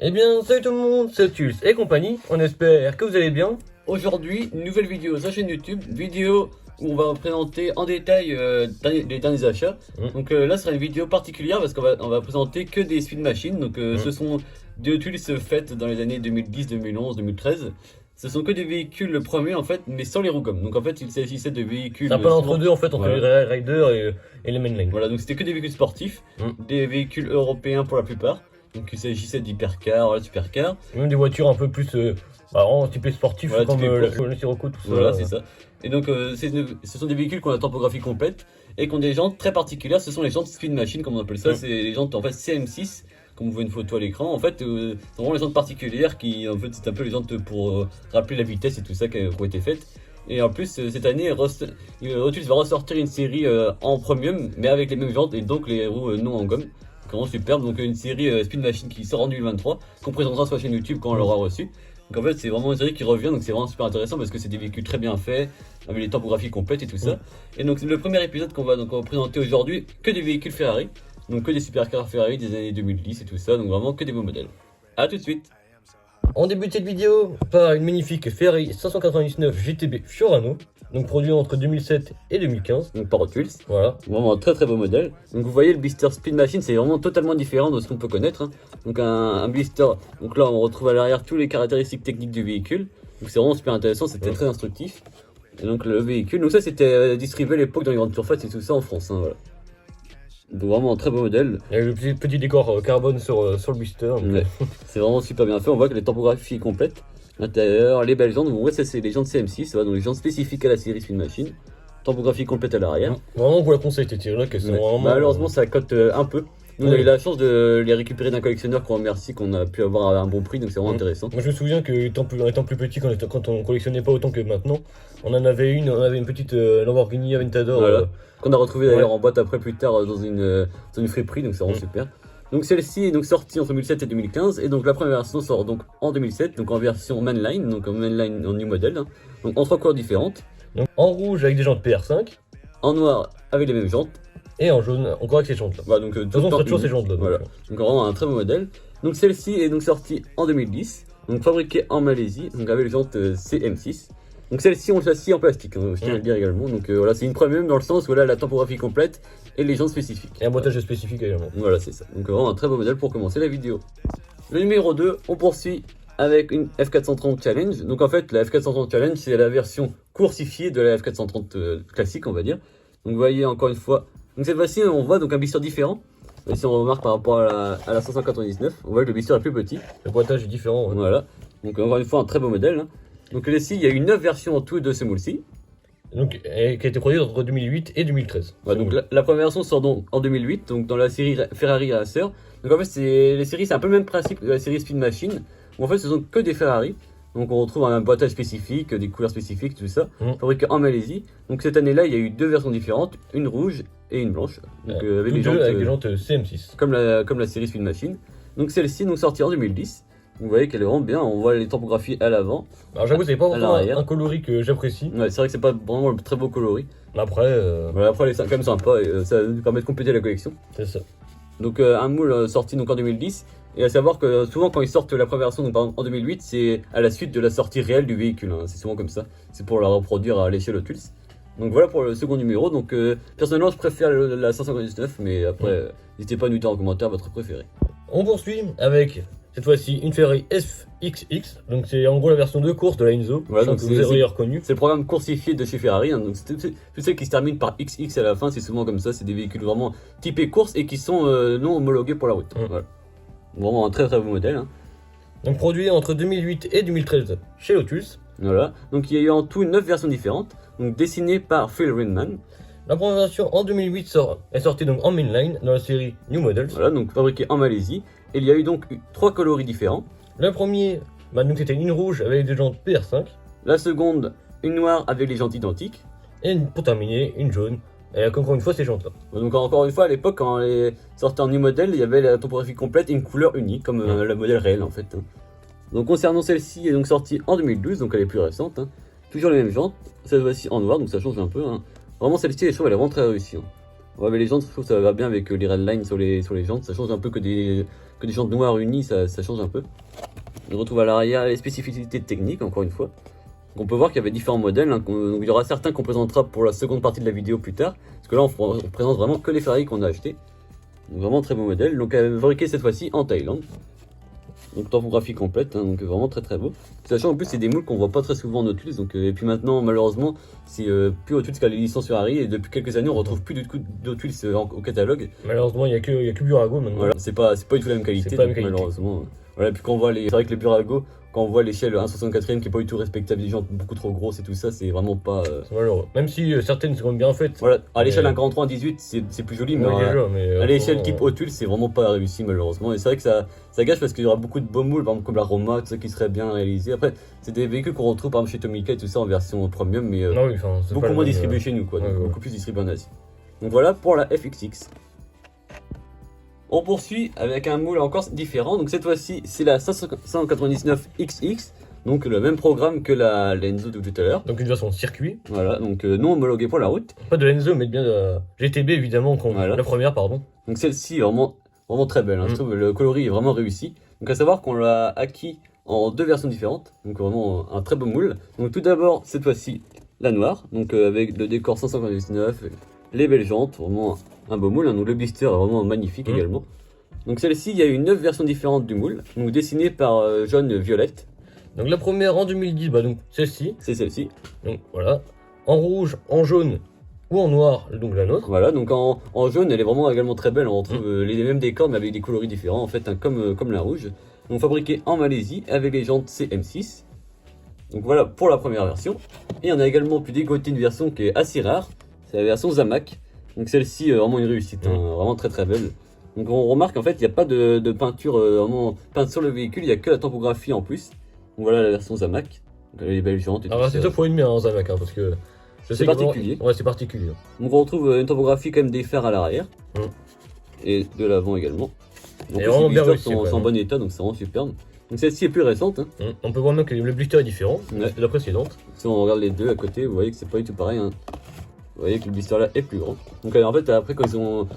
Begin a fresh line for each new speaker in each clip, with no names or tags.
Eh bien, salut tout le monde, c'est Tulz et compagnie, on espère que vous allez bien.
Aujourd'hui, nouvelle vidéo sur la chaîne YouTube, vidéo où on va présenter en détail les derniers achats. Donc là, ce sera une vidéo particulière parce qu'on va présenter que des speed machines. Donc ce sont des Tulz faites dans les années 2010, 2011, 2013. Ce sont que des véhicules premiers en fait, mais sans les roues gommes. Donc en fait, il s'agissait de véhicules.
C'est un peu l'entre-deux en fait, entre les Rail Riders et les mainline.
Voilà, donc c'était que des véhicules sportifs, des véhicules européens pour la plupart. Donc il s'agissait d'hypercars, supercars.
Même des voitures un peu plus en type sportif,
voilà,
comme le Sirocco, tout ça.
Voilà, c'est ça. Et donc ce sont des véhicules qui ont la topographie complète et qui ont des jantes très particulières. Ce sont les jantes speed machine, comme on appelle ça. C'est les jantes en fait CM6, comme vous voyez une photo à l'écran. En fait, c'est vraiment les jantes particulières qui, en fait, c'est un peu les jantes pour rappeler la vitesse et tout ça qui ont été faites. Et en plus, cette année, Rotus va ressortir une série en premium, mais avec les mêmes jantes et donc les roues non en gomme. Vraiment superbe. Donc une série Speed Machine qui sort en 2023, qu'on présentera sur la chaîne YouTube quand on l'aura reçu. Donc en fait, c'est vraiment une série qui revient, donc c'est vraiment super intéressant parce que c'est des véhicules très bien faits, avec les topographies complètes et tout ça. Et donc le premier épisode qu'on va présenter aujourd'hui, que des véhicules Ferrari, donc que des supercars Ferrari des années 2010 et tout ça, donc vraiment que des beaux modèles. A tout de suite.
On débute cette vidéo par une magnifique Ferrari 599 GTB Fiorano, donc produit entre 2007 et 2015.
Donc par Tulz.
Voilà.
Vraiment un très très beau modèle. Donc vous voyez le blister Speed Machine, c'est vraiment totalement différent de ce qu'on peut connaître. Donc un blister, donc là on retrouve à l'arrière tous les caractéristiques techniques du véhicule. Donc c'est vraiment super intéressant, c'était très instructif. Et donc le véhicule, donc ça c'était distribué à l'époque dans les grandes surfaces et tout ça en France. Voilà. Donc vraiment un très beau modèle.
Il y a le petit décor carbone sur le blister.
Ouais. C'est vraiment super bien fait, on voit que les topographies complètes. L'intérieur, les belles jantes, donc ouais, ça c'est les jantes CM6, donc les jantes spécifiques à la série Speed Machine. Topographie complète à l'arrière.
Vraiment, on vous la conseille cette série là, que c'est vraiment.
Malheureusement, ça cote un peu. Nous, on a eu la chance de les récupérer d'un collectionneur qu'on remercie, qu'on a pu avoir à un bon prix, donc c'est vraiment intéressant.
Moi, je me souviens que étant plus petit, quand on collectionnait pas autant que maintenant, on avait une petite Lamborghini Aventador.
Voilà. Qu'on a retrouvé d'ailleurs en boîte après plus tard dans une friperie, donc c'est vraiment super. Donc celle-ci est donc sortie entre 2007 et 2015, et donc la première version sort donc en 2007, donc en version mainline, donc en mainline en new model, donc en 3 couleurs différentes.
Donc en rouge avec des jantes PR5,
en noir avec les mêmes jantes,
et en jaune encore avec ces jantes là.
Voilà, donc
de toute façon, on fera toujours ces jantes là.
Voilà. Donc vraiment un très beau modèle. Donc celle-ci est donc sortie en 2010, donc fabriquée en Malaisie, donc avec les jantes CM6. Donc celle-ci on le châssis en plastique, je tiens à le dire également. Donc voilà, c'est une premium dans le sens où là la topographie complète et les jantes spécifiques.
Et un boîtage spécifique également.
Voilà, c'est ça. Donc vraiment un très beau modèle pour commencer la vidéo. Le numéro 2, on poursuit avec une F430 Challenge. Donc en fait, la F430 Challenge, c'est la version coursifiée de la F430 classique, on va dire. Donc vous voyez encore une fois. Donc cette fois-ci, on voit donc un blister différent. Si on remarque par rapport à la 599, on voit que le blister est plus petit.
Le boîtage est différent. Ouais.
Voilà. Donc encore une fois, un très beau modèle. Donc ici, il y a eu 9 versions en tout de ce moule-ci.
Donc, qui a été produite entre 2008 et 2013.
Ouais, donc la première version sort donc en 2008, donc dans la série Ferrari Racer. Donc en fait, les séries, c'est un peu le même principe que la série Speed Machine, où en fait, ce sont que des Ferrari. Donc on retrouve un boîtage spécifique, des couleurs spécifiques, tout ça, fabriqué en Malaisie. Donc cette année-là, il y a eu 2 versions différentes, une rouge et une blanche. Donc
avec les jantes CM6.
Comme la série Speed Machine. Donc celle-ci, donc sortie en 2010. Vous voyez qu'elle est vraiment bien, on voit les topographies à l'avant.
Alors j'avoue, c'est pas vraiment un coloris que j'apprécie.
Ouais, c'est vrai que c'est pas vraiment le très beau coloris.
Après,
voilà, après elle est quand même sympa et ça nous permet de compléter la collection.
C'est ça.
Donc un moule sorti donc en 2010. Et à savoir que souvent quand ils sortent la première version, donc par exemple en 2008, c'est à la suite de la sortie réelle du véhicule. C'est souvent comme ça. C'est pour la reproduire à l'échelle Tulz. Donc voilà pour le second numéro. Donc personnellement, je préfère la 599, mais après, n'hésitez pas à nous dire en commentaire votre préféré.
On poursuit avec cette fois-ci une Ferrari FXX, donc c'est en gros la version de course de la Enzo,
voilà, donc
vous avez reconnu.
C'est le programme coursifié de chez Ferrari, donc tous ceux qui se terminent par XX à la fin, c'est souvent comme ça, c'est des véhicules vraiment typés course et qui sont non homologués pour la route. Voilà. Vraiment un très très beau modèle.
Donc produit entre 2008 et 2013 chez Lotus.
Voilà, donc il y a eu en tout 9 versions différentes, donc dessinées par Phil Rinman.
La première version en 2008 est sortie donc en mainline dans la série New Models.
Voilà, donc fabriquée en Malaisie. Et il y a eu donc 3 coloris différents.
Le premier, donc c'était une rouge avec des jantes PR5.
La seconde, une noire avec les jantes identiques.
Et pour terminer, une jaune. Et encore une fois, ces jantes là.
Donc encore une fois, à l'époque, quand les sortaient en New Model, il y avait la topographie complète et une couleur unique, comme le modèle réel en fait. Donc concernant celle-ci, elle est donc sortie en 2012, donc elle est plus récente. Toujours les mêmes jantes, cette fois-ci en noir, donc ça change un peu. Vraiment celle-ci, je trouve, elle est vraiment très réussie. Ouais, mais les jantes, je trouve que ça va bien avec les redlines sur les jantes, ça change un peu que des que des jantes noires unies, ça change un peu. On retrouve à l'arrière les spécificités techniques, encore une fois. Donc on peut voir qu'il y avait différents modèles, hein, donc il y aura certains qu'on présentera pour la seconde partie de la vidéo plus tard, parce que là on présente vraiment que les Ferrari qu'on a achetés. Donc vraiment très beau modèle, donc fabriqué cette fois-ci en Thaïlande. Donc topographie complète, hein, donc vraiment très bon. Sachant en plus c'est des moules qu'on voit pas très souvent en Hot Wheels, donc et puis maintenant malheureusement c'est plus Hot Wheels qui a les licences Ferrari, et depuis quelques années on retrouve plus du tout d'Hot Wheels au catalogue.
Malheureusement il y a que Burago maintenant.
Voilà, c'est pas du tout la même qualité, donc, malheureusement. Voilà, puis quand on voit c'est vrai que les Burago, quand on voit l'échelle 1/64 qui est pas du tout respectable, des gens beaucoup trop grosses et tout ça, c'est vraiment pas.
C'est malheureux. Même si certaines sont bien faites.
Voilà, à l'échelle 1/43 18 c'est plus joli, mais, à l'échelle type Hot Wheels c'est vraiment pas réussi malheureusement. Et c'est vrai que ça gâche parce qu'il y aura beaucoup de beaux moules, par exemple comme la Roma, tout ça qui serait bien réalisé. Après, c'est des véhicules qu'on retrouve par exemple chez Tomica et tout ça en version premium, mais beaucoup moins distribués chez nous, quoi. Donc, beaucoup plus distribués en Asie. Donc voilà pour la FXX. On poursuit avec un moule encore différent, donc cette fois-ci c'est la 599XX, donc le même programme que la Enzo de tout à l'heure.
Donc une version circuit.
Voilà, donc non homologuée pour la route.
Pas de Enzo mais bien de GTB évidemment, voilà. La première pardon.
Donc celle-ci est vraiment très belle, hein. Je trouve le coloris est vraiment réussi. Donc à savoir qu'on l'a acquis en deux versions différentes, donc vraiment un très beau moule. Donc tout d'abord cette fois-ci la noire, donc avec le décor 599, les belles jantes, vraiment un beau moule, hein. Donc le blister est vraiment magnifique également. Donc celle-ci, il y a eu 9 versions différentes du moule, donc dessinées par John Violette.
Donc la première en 2010, bah donc celle-ci.
C'est celle-ci.
Donc voilà, en rouge, en jaune ou en noir, donc la nôtre.
Voilà, donc en jaune, elle est vraiment également très belle, on retrouve les mêmes décors mais avec des coloris différents en fait, hein, comme la rouge. Donc fabriquée en Malaisie avec les jantes CM6. Donc voilà pour la première version. Et on a également pu dégoter une version qui est assez rare, c'est la version Zamac. Donc celle-ci, vraiment une réussite, hein, vraiment très belle. Donc on remarque en fait il n'y a pas de peinture vraiment peinte sur le véhicule, il n'y a que la topographie en plus. Donc voilà la version Zamac, donc les belles jantes et tout.
Alors c'est ça pour une bien Zamac, hein, parce que
c'est particulier.
Ouais, c'est particulier.
Donc on retrouve une topographie quand même des fers à l'arrière et de l'avant également. Donc les blisters sont en bon état, donc c'est vraiment superbe. Donc celle-ci est plus récente, hein.
On peut voir même que le blister est différent de la précédente.
Si on regarde les deux à côté, vous voyez que c'est pas du tout pareil, hein. Vous voyez que le blister là est plus grand. Donc en fait après quand ils ont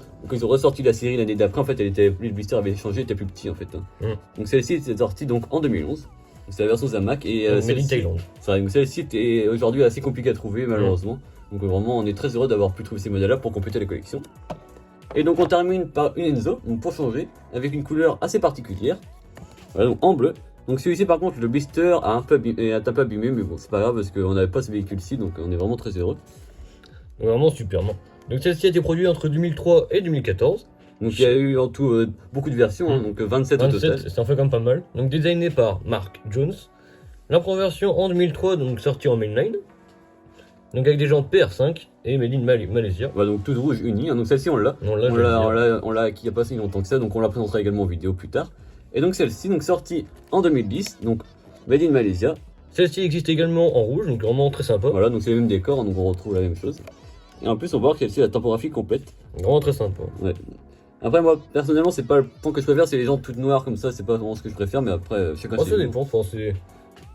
ressorti la série l'année d'après, en fait le blister avait changé, était plus petit en fait, hein. Donc celle-ci était sortie donc en 2011. C'est la version Zamac et
Made in Thailand.
C'est vrai, donc celle-ci est aujourd'hui assez compliquée à trouver malheureusement. Donc vraiment on est très heureux d'avoir pu trouver ces modèles là pour compléter la collection. Et donc on termine par une Enzo, donc pour changer, avec une couleur assez particulière. Voilà, donc en bleu. Donc celui-ci par contre le blister a un peu abîmé, mais bon c'est pas grave parce qu'on n'avait pas ce véhicule-ci, donc on est vraiment très heureux.
Donc vraiment super. Donc celle-ci a été produite entre 2003 et 2014.
Donc il y a eu en tout beaucoup de versions, hein, donc 27 au total.
C'est en fait quand même pas mal. Donc designé par Mark Jones. La première version en 2003, donc sortie en mainline. Donc avec des jantes PR5 et Made in Malaysia.
Voilà, donc toute rouge unie, hein. Donc celle-ci on l'a. On l'a acquis il n'y a pas si longtemps que ça, donc on la présentera également en vidéo plus tard. Et donc celle-ci, donc sortie en 2010, donc Made in Malaysia.
Celle-ci existe également en rouge, donc vraiment très sympa.
Voilà, donc c'est les mêmes décors, hein, donc on retrouve la même chose. Et en plus on voit qu'il y a la topographie complète.
Vraiment très sympa.
Ouais. Après moi personnellement c'est pas le point que je préfère, c'est les jantes toutes noires comme ça, c'est pas vraiment ce que je préfère, mais après chacun
ça dépend, enfin, c'est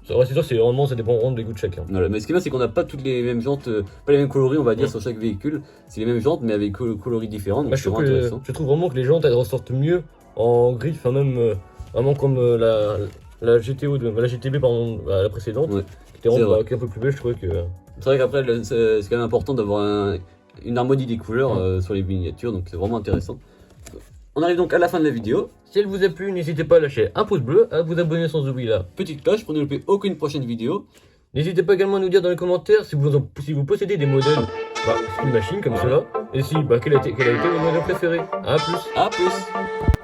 sûr, c'est vraiment, ça dépend vraiment des goûts de chacun.
Voilà, mais ce qui est bien c'est qu'on n'a pas toutes les mêmes jantes, pas les mêmes coloris on va dire sur chaque véhicule, c'est les mêmes jantes mais avec coloris différents, donc c'est vraiment intéressant.
Je trouve vraiment que les jantes elles ressortent mieux en gris, enfin même vraiment comme la GTO, la GTB pardon, la précédente, qui était vraiment un peu plus belle, je trouvais que...
C'est vrai qu'après c'est quand même important d'avoir une harmonie des couleurs sur les miniatures, donc c'est vraiment intéressant. On arrive donc à la fin de la vidéo.
Si elle vous a plu, n'hésitez pas à lâcher un pouce bleu, à vous abonner sans oublier la
petite cloche pour ne louper aucune prochaine vidéo.
N'hésitez pas également à nous dire dans les commentaires si vous possédez des modèles Spin Machine comme cela, et si quel a été votre modèle préféré. A plus.